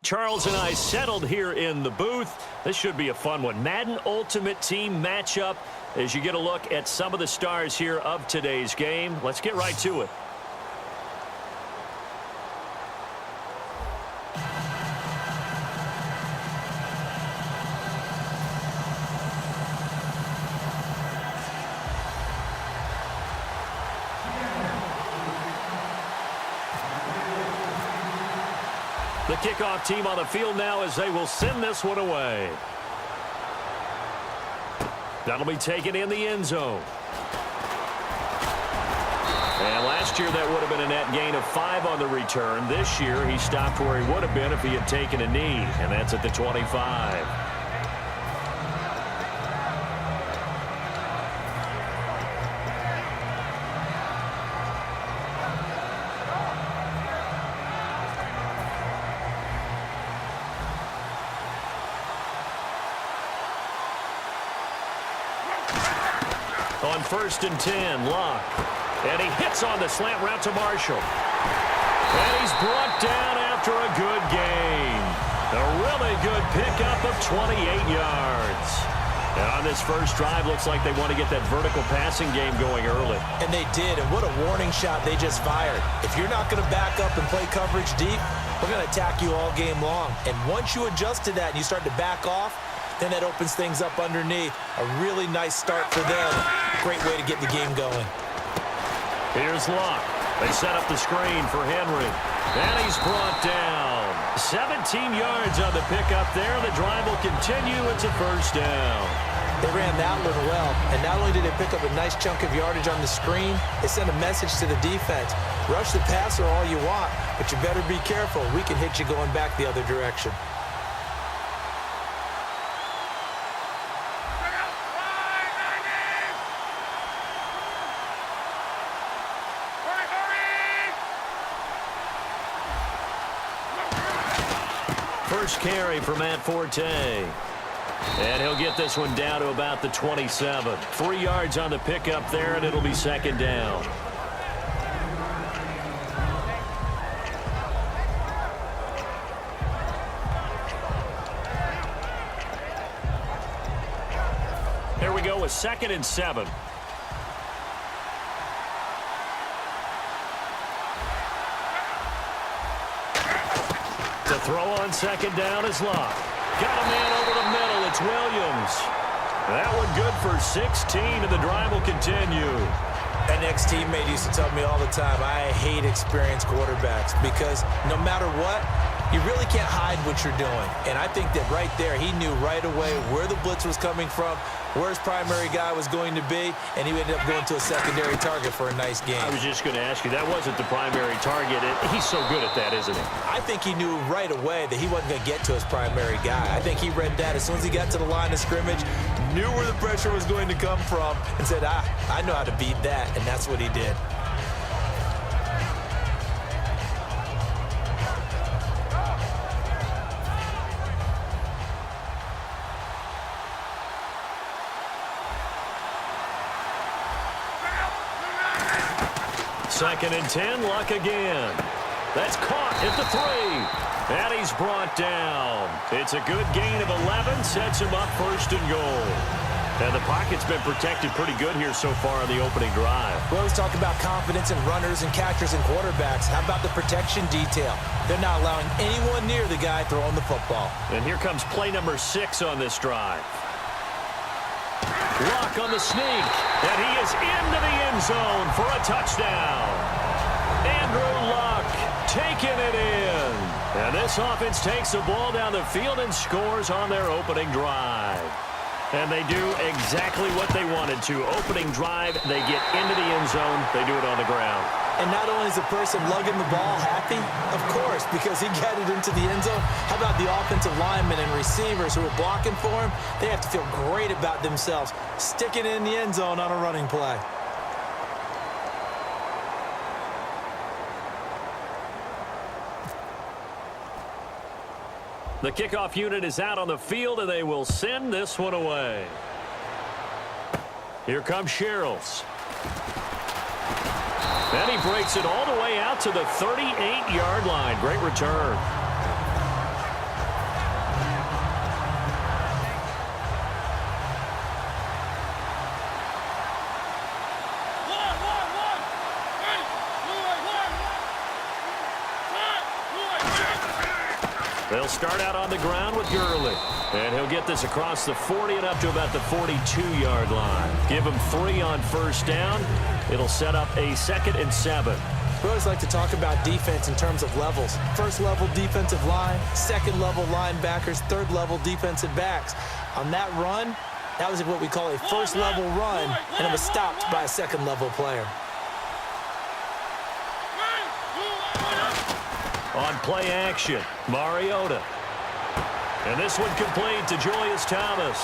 Charles and I settled here in the booth. This should be a fun one. Madden Ultimate Team matchup as you get a look at some of the stars here of today's game. Let's get right to it. The kickoff team on the field now as they will send this one away. That'll be taken in the end zone. And last year that would have been a net gain of 5 on the return. This year he stopped where he would have been if he had taken a knee, and that's at the 25. On 1st and 10, Locke. And he hits on the slant route to Marshall. And he's brought down after a good gain. A really good pickup of 28 yards. And on this first drive, looks like they want to get that vertical passing game going early. And they did, and what a warning shot they just fired. If you're not going to back up and play coverage deep, we're going to attack you all game long. And once you adjust to that and you start to back off, then that opens things up underneath. A really nice start for them. Great way to get the game going. Here's Locke. They set up the screen for Henry. And he's brought down. 17 yards on the pickup there. The drive will continue. It's a first down. They ran that one well. And not only did they pick up a nice chunk of yardage on the screen, they sent a message to the defense. Rush the passer all you want, but you better be careful. We can hit you going back the other direction. First carry for Matt Forte. And he'll get this one down to about the 27. 3 yards on the pickup there, and it'll be second down. Here we go with 2nd and 7. The throw on 2nd down is Locke. Got a man over the middle. It's Williams. That one good for 16, and the drive will continue. An ex-teammate used to tell me all the time, I hate experienced quarterbacks because no matter what, you really can't hide what you're doing. And I think that right there, he knew right away where the blitz was coming from, where his primary guy was going to be, and he ended up going to a secondary target for a nice game. I was just going to ask you, that wasn't the primary target. He's so good at that, isn't he? I think he knew right away that he wasn't going to get to his primary guy. I think he read that as soon as he got to the line of scrimmage, knew where the pressure was going to come from, and said, I know how to beat that, and that's what he did. Second and 10, Luck again. That's caught at the 3. And he's brought down. It's a good gain of 11, sets him up 1st and goal. And the pocket's been protected pretty good here so far on the opening drive. We always talk about confidence in runners and catchers and quarterbacks. How about the protection detail? They're not allowing anyone near the guy throwing the football. And here comes play number 6 on this drive. Lock on the sneak, and he is into the end zone for a touchdown. Andrew Luck taking it in. And this offense takes the ball down the field and scores on their opening drive. And they do exactly what they wanted to. Opening drive, they get into the end zone. They do it on the ground. And not only is the person lugging the ball happy, of course, because he got it into the end zone. How about the offensive linemen and receivers who are blocking for him? They have to feel great about themselves, sticking it in the end zone on a running play. The kickoff unit is out on the field, and they will send this one away. Here comes Sherrills. And he breaks it all the way out to the 38-yard line. Great return. They'll start out on the ground with Gurley. And he'll get this across the 40 and up to about the 42-yard line. Give him 3 on first down. It'll set up a 2nd and 7. We always like to talk about defense in terms of levels. First-level defensive line, second-level linebackers, third-level defensive backs. On that run, that was what we call a first-level run, and it was stopped by a second-level player. On play action, Mariota. And this one complete to Julius Thomas.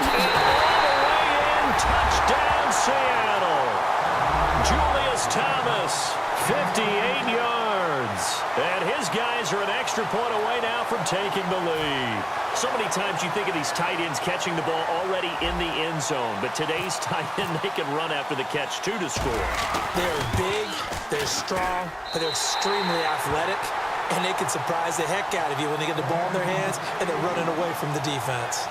And all the way in, touchdown Seattle. Julius Thomas, 58 yards. And his guys are an extra point away now from taking the lead. So many times you think of these tight ends catching the ball already in the end zone, but today's tight end, they can run after the catch, too, to score. They're big, they're strong, but they're extremely athletic, and they can surprise the heck out of you when they get the ball in their hands and they're running away from the defense.